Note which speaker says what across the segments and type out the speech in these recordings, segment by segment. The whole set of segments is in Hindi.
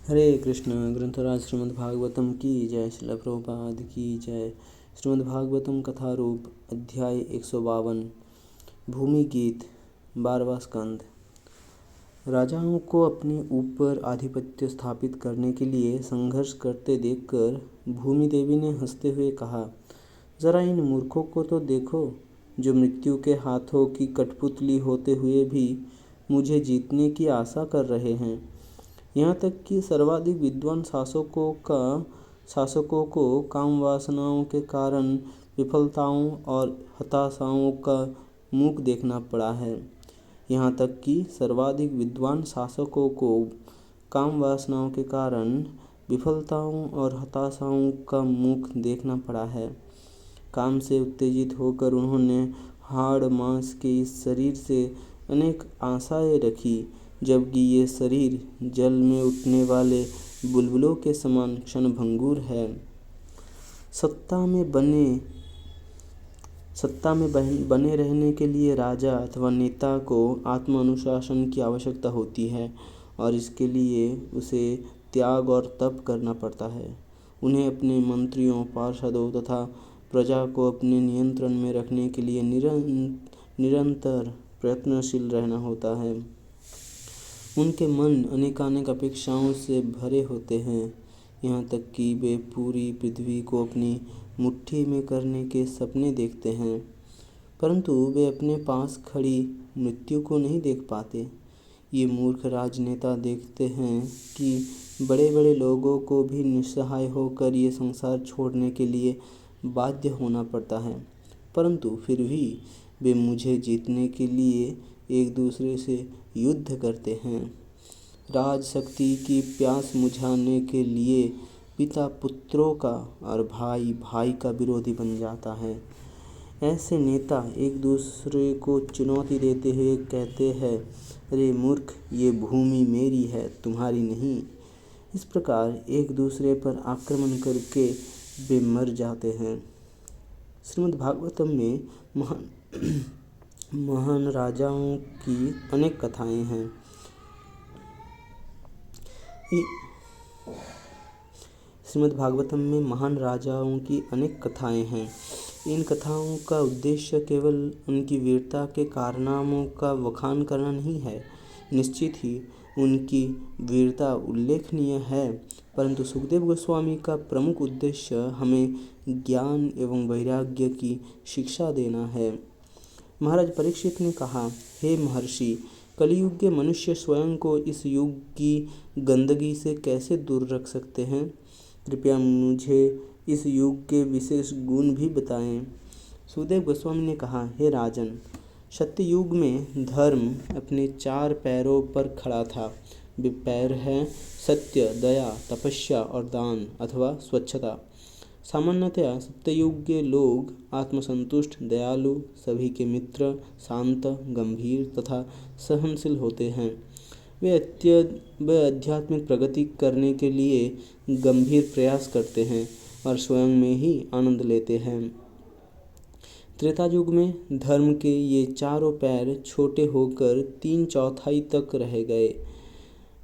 Speaker 1: हरे कृष्ण। ग्रंथराज श्रीमद्भागवतम की जय। श्रील प्रभुपाद की जय। श्रीमद्भागवतम कथारूप अध्याय 152 भूमि गीत 12वां स्कंद। राजाओं को अपने ऊपर आधिपत्य स्थापित करने के लिए संघर्ष करते देखकर भूमि देवी ने हंसते हुए कहा, जरा इन मूर्खों को तो देखो, जो मृत्यु के हाथों की कठपुतली होते हुए भी मुझे जीतने की आशा कर रहे हैं। यहाँ तक कि सर्वाधिक विद्वान शासकों को काम वासनाओं के कारण विफलताओं और हताशाओं का मुख देखना पड़ा है। यहाँ तक कि सर्वाधिक विद्वान शासकों को काम वासनाओं के कारण विफलताओं और हताशाओं का मुख देखना पड़ा है। काम से उत्तेजित होकर उन्होंने हाड़ मांस के इस शरीर से अनेक आशाएं रखी, जबकि ये शरीर जल में उठने वाले बुलबुलों के समान क्षणभंगुर है। सत्ता में बने रहने के लिए राजा अथवा नेता को आत्म अनुशासन की आवश्यकता होती है और इसके लिए उसे त्याग और तप करना पड़ता है। उन्हें अपने मंत्रियों, पार्षदों तथा प्रजा को अपने नियंत्रण में रखने के लिए निरंतर प्रयत्नशील रहना होता है। उनके मन अनेकानेक अपेक्षाओं से भरे होते हैं, यहाँ तक कि वे पूरी पृथ्वी को अपनी मुट्ठी में करने के सपने देखते हैं, परंतु वे अपने पास खड़ी मृत्यु को नहीं देख पाते। ये मूर्ख राजनेता देखते हैं कि बड़े बड़े लोगों को भी निस्सहाय होकर ये संसार छोड़ने के लिए बाध्य होना पड़ता है, परंतु फिर भी वे मुझे जीतने के लिए एक दूसरे से युद्ध करते हैं। राज शक्ति की प्यास बुझाने के लिए पिता पुत्रों का और भाई भाई का विरोधी बन जाता है। ऐसे नेता एक दूसरे को चुनौती देते हुए कहते हैं, अरे मूर्ख, ये भूमि मेरी है, तुम्हारी नहीं। इस प्रकार एक दूसरे पर आक्रमण करके वे मर जाते हैं। श्रीमद्भागवतम में महान राजाओं की अनेक कथाएं हैं। श्रीमद्भागवतम में महान राजाओं की अनेक कथाएं हैं। इन कथाओं का उद्देश्य केवल उनकी वीरता के कारनामों का बखान करना नहीं है। निश्चित ही उनकी वीरता उल्लेखनीय है, परंतु सुखदेव गोस्वामी का प्रमुख उद्देश्य हमें ज्ञान एवं वैराग्य की शिक्षा देना है। महाराज परीक्षित ने कहा, हे महर्षि, कलियुग के मनुष्य स्वयं को इस युग की गंदगी से कैसे दूर रख सकते हैं? कृपया मुझे इस युग के विशेष गुण भी बताएं। सुखदेव गोस्वामी ने कहा, हे राजन, सत्ययुग में धर्म अपने 4 पैरों पर खड़ा था। वे पैर हैं सत्य, दया, तपस्या और दान अथवा स्वच्छता। सामान्यतया सत्ययुग के लोग आत्मसंतुष्ट, दयालु, सभी के मित्र, शांत, गंभीर तथा सहनशील होते हैं। वे आध्यात्मिक प्रगति करने के लिए गंभीर प्रयास करते हैं और स्वयं में ही आनंद लेते हैं। त्रेता युग में धर्म के ये चारों पैर छोटे होकर 3/4 तक रह गए।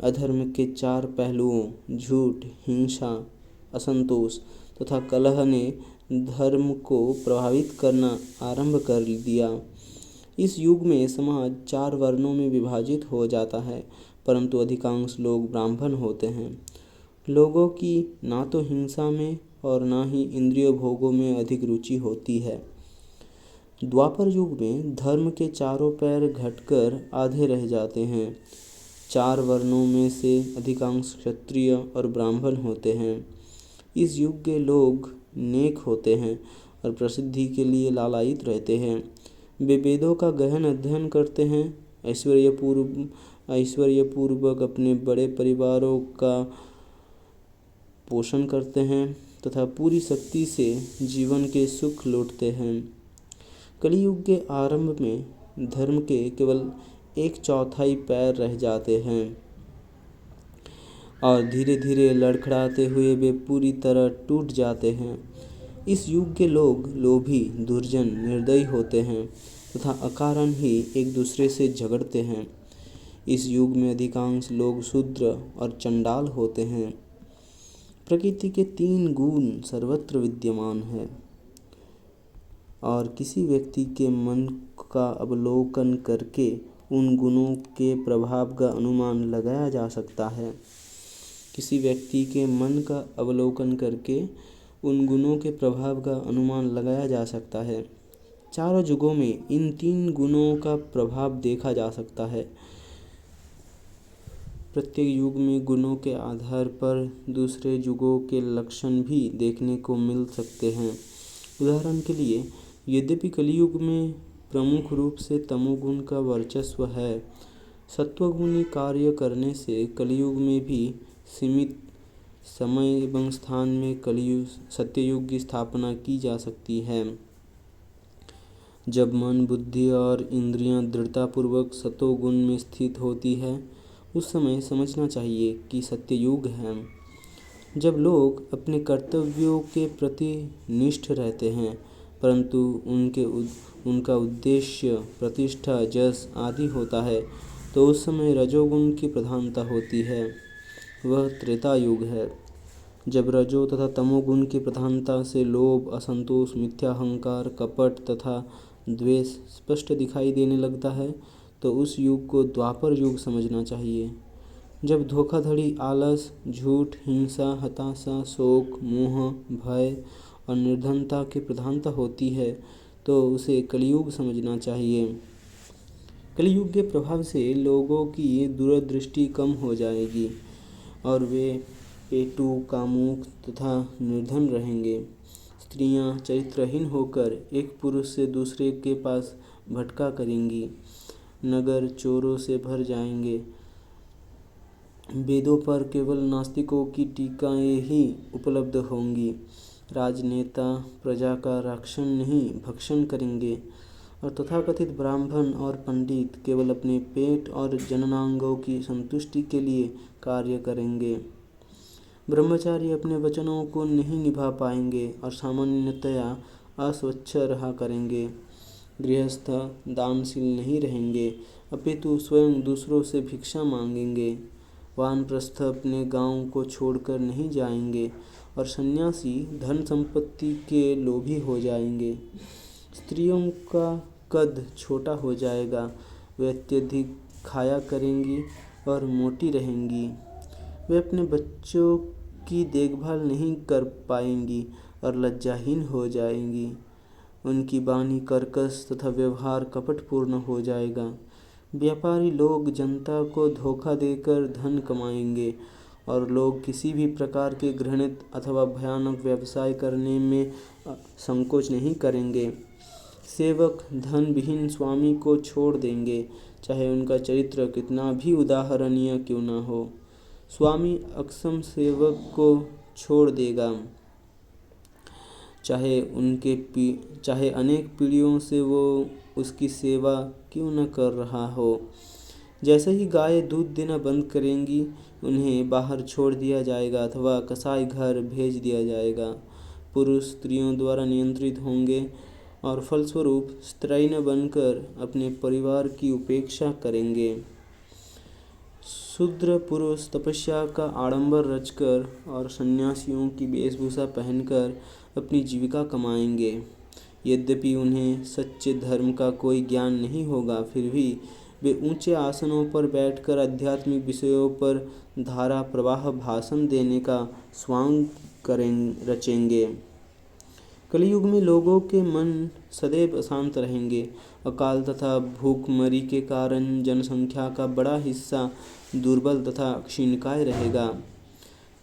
Speaker 1: अधर्म के 4 पहलुओं झूठ, हिंसा, असंतोष तथा कलह ने धर्म को प्रभावित करना आरंभ कर दिया। इस युग में समाज 4 वर्णों में विभाजित हो जाता है, परंतु अधिकांश लोग ब्राह्मण होते हैं। लोगों की ना तो हिंसा में और ना ही इंद्रिय भोगों में अधिक रुचि होती है। द्वापर युग में धर्म के चारों पैर घटकर आधे रह जाते हैं। 4 वर्णों में से अधिकांश क्षत्रिय और ब्राह्मण होते हैं। इस युग के लोग नेक होते हैं और प्रसिद्धि के लिए लालायित रहते हैं। वे वेदों का गहन अध्ययन करते हैं, ऐश्वर्यपूर्वक अपने बड़े परिवारों का पोषण करते हैं तथा पूरी शक्ति से जीवन के सुख लूटते हैं। कलियुग के आरंभ में धर्म के केवल 1/4 पैर रह जाते हैं और धीरे धीरे लड़खड़ाते हुए वे पूरी तरह टूट जाते हैं। इस युग के लोग लोभी, दुर्जन, निर्दयी होते हैं तथा अकारण ही एक दूसरे से झगड़ते हैं। इस युग में अधिकांश लोग शूद्र और चंडाल होते हैं। प्रकृति के 3 गुण सर्वत्र विद्यमान हैं और किसी व्यक्ति के मन का अवलोकन करके उन गुणों के प्रभाव का अनुमान लगाया जा सकता है। किसी व्यक्ति के मन का अवलोकन करके उन गुणों के प्रभाव का अनुमान लगाया जा सकता है। चारों युगों में इन 3 गुणों का प्रभाव देखा जा सकता है। प्रत्येक युग में गुणों के आधार पर दूसरे युगों के लक्षण भी देखने को मिल सकते हैं। उदाहरण के लिए, यद्यपि कलियुग में प्रमुख रूप से तमोगुण का वर्चस्व है, सत्वगुणी कार्य करने से कलियुग में भी सीमित समय एवं स्थान में सत्ययुग की स्थापना की जा सकती है। जब मन, बुद्धि और इंद्रियां दृढ़तापूर्वक सतोगुण में स्थित होती है, उस समय समझना चाहिए कि सत्ययुग है। जब लोग अपने कर्तव्यों के प्रति निष्ठ रहते हैं, परंतु उनका उद्देश्य प्रतिष्ठा, यश आदि होता है, तो उस समय रजोगुण की प्रधानता होती है। वह त्रेता युग है। जब रजो तथा तमोगुण की प्रधानता से लोभ, असंतोष, मिथ्या अहंकार, कपट तथा द्वेष स्पष्ट दिखाई देने लगता है, तो उस युग को द्वापर युग समझना चाहिए। जब धोखाधड़ी, आलस, झूठ, हिंसा, हताशा, शोक, मोह, भय और निर्धनता की प्रधानता होती है, तो उसे कलियुग समझना चाहिए। कलियुग के प्रभाव से लोगों की दूरदृष्टि कम हो जाएगी और वे पेटू, कामुक तथा निर्धन रहेंगे। स्त्रियां चरित्रहीन होकर एक पुरुष से दूसरे के पास भटका करेंगी। नगर चोरों से भर जाएंगे। वेदों पर केवल नास्तिकों की टीकाएं ही उपलब्ध होंगी। राजनेता प्रजा का रक्षण नहीं, भक्षण करेंगे और तथाकथित ब्राह्मण और पंडित केवल अपने पेट और जननांगों की संतुष्टि के लिए कार्य करेंगे। ब्रह्मचारी अपने वचनों को नहीं निभा पाएंगे और सामान्यतया अस्वच्छ रहा करेंगे। गृहस्थ दानशील नहीं रहेंगे, अपितु स्वयं दूसरों से भिक्षा मांगेंगे। वानप्रस्थ अपने गांव को छोड़कर नहीं जाएंगे और सन्यासी धन संपत्ति के लोभी हो जाएंगे। स्त्रियों का कद छोटा हो जाएगा, वे अत्यधिक खाया करेंगी और मोटी रहेंगी। वे अपने बच्चों की देखभाल नहीं कर पाएंगी और लज्जाहीन हो जाएंगी। उनकी वाणी कर्कश तथा व्यवहार कपटपूर्ण हो जाएगा। व्यापारी लोग जनता को धोखा देकर धन कमाएंगे और लोग किसी भी प्रकार के घृणित अथवा भयानक व्यवसाय करने में संकोच नहीं करेंगे। सेवक धन विहीन स्वामी को छोड़ देंगे, चाहे उनका चरित्र कितना भी उदाहरणीय क्यों न हो। स्वामी अक्षम सेवक को छोड़ देगा, चाहे अनेक पीढ़ियों से वो उसकी सेवा क्यों न कर रहा हो। जैसे ही गाय दूध देना बंद करेंगी, उन्हें बाहर छोड़ दिया जाएगा अथवा कसाई घर भेज दिया जाएगा। पुरुष स्त्रियों द्वारा नियंत्रित होंगे और फलस्वरूप स्त्रैण बनकर अपने परिवार की उपेक्षा करेंगे। शूद्र पुरुष तपस्या का आडंबर रचकर और सन्यासियों की वेशभूषा पहनकर अपनी जीविका कमाएंगे। यद्यपि उन्हें सच्चे धर्म का कोई ज्ञान नहीं होगा, फिर भी वे ऊंचे आसनों पर बैठकर आध्यात्मिक विषयों पर धारा प्रवाह भाषण देने का स्वांग रचेंगे। कलियुग में लोगों के मन सदैव अशांत रहेंगे। अकाल तथा भूखमरी के कारण जनसंख्या का बड़ा हिस्सा दुर्बल तथा क्षीणकाय रहेगा।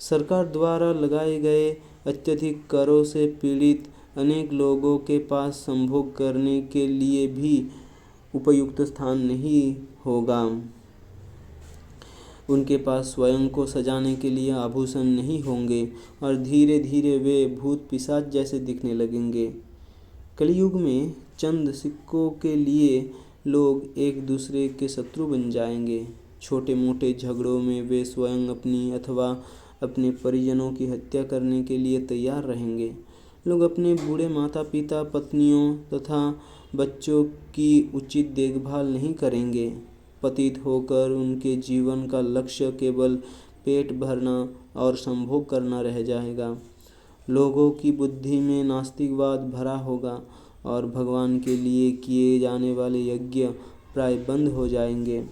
Speaker 1: सरकार द्वारा लगाए गए अत्यधिक करों से पीड़ित अनेक लोगों के पास संभोग करने के लिए भी उपयुक्त स्थान नहीं होगा। उनके पास स्वयं को सजाने के लिए आभूषण नहीं होंगे और धीरे धीरे वे भूत पिशाच जैसे दिखने लगेंगे। कलियुग में चंद सिक्कों के लिए लोग एक दूसरे के शत्रु बन जाएंगे। छोटे मोटे झगड़ों में वे स्वयं अपनी अथवा अपने परिजनों की हत्या करने के लिए तैयार रहेंगे। लोग अपने बूढ़े माता पिता, पत्नियों तथा बच्चों की उचित देखभाल नहीं करेंगे। पतित होकर उनके जीवन का लक्ष्य केवल पेट भरना और संभोग करना रह जाएगा। लोगों की बुद्धि में नास्तिकवाद भरा होगा और भगवान के लिए किए जाने वाले यज्ञ प्राय बंद हो जाएंगे।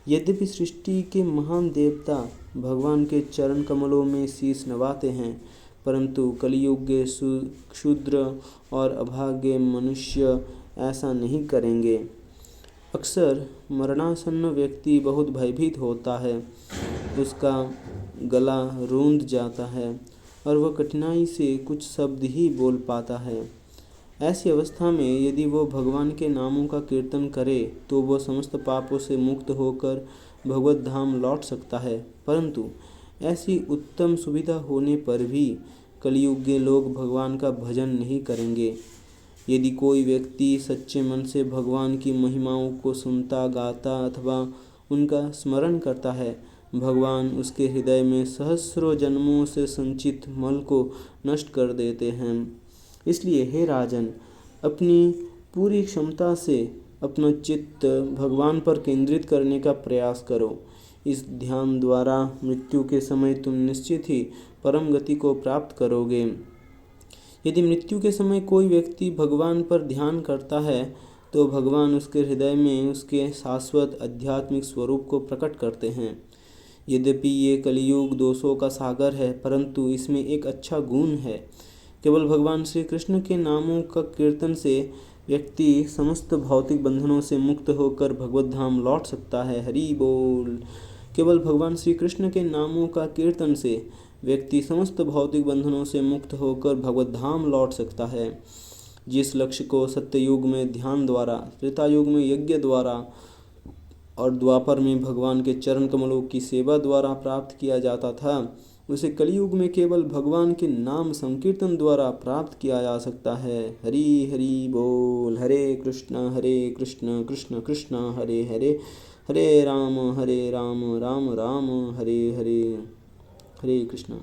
Speaker 1: यद्यपि सृष्टि के महान देवता भगवान के चरण कमलों में शीश नवाते हैं, परंतु कलियुग के क्षुद्र और अभागे मनुष्य ऐसा नहीं करेंगे। अक्सर मरणासन्न व्यक्ति बहुत भयभीत होता है, उसका गला रूंध जाता है और वह कठिनाई से कुछ शब्द ही बोल पाता है। ऐसी अवस्था में यदि वो भगवान के नामों का कीर्तन करे तो वह समस्त पापों से मुक्त होकर भगवत धाम लौट सकता है। परंतु ऐसी उत्तम सुविधा होने पर भी कलियुग के लोग भगवान का भजन नहीं करेंगे। यदि कोई व्यक्ति सच्चे मन से भगवान की महिमाओं को सुनता, गाता अथवा उनका स्मरण करता है, भगवान उसके हृदय में सहस्रों जन्मों से संचित मल को नष्ट कर देते हैं। इसलिए हे राजन, अपनी पूरी क्षमता से अपना चित्त भगवान पर केंद्रित करने का प्रयास करो। इस ध्यान द्वारा मृत्यु के समय तुम निश्चित ही परम गति को प्राप्त करोगे। यदि मृत्यु के समय कोई व्यक्ति भगवान पर ध्यान करता है तो भगवान उसके हृदय में उसके शाश्वत आध्यात्मिक स्वरूप को प्रकट करते हैं। यद्यपि ये कलियुग दोषों का सागर है, परंतु इसमें एक अच्छा गुण है। केवल भगवान श्री कृष्ण के नामों का कीर्तन से व्यक्ति समस्त भौतिक बंधनों से मुक्त होकर भगवत धाम लौट सकता है। हरि बोल। केवल भगवान श्री कृष्ण के नामों का कीर्तन से व्यक्ति समस्त भौतिक बंधनों से मुक्त होकर भगवत धाम लौट सकता है। जिस लक्ष्य को सत्ययुग में ध्यान द्वारा, त्रेता युग में यज्ञ द्वारा और द्वापर में भगवान के चरण कमलों की सेवा द्वारा प्राप्त किया जाता था, उसे कलियुग में केवल भगवान के नाम संकीर्तन द्वारा प्राप्त किया जा सकता है। हरि हरि बोल। हरे कृष्ण कृष्ण कृष्ण हरे हरे, हरे राम राम राम हरे हरे। हरे कृष्ण।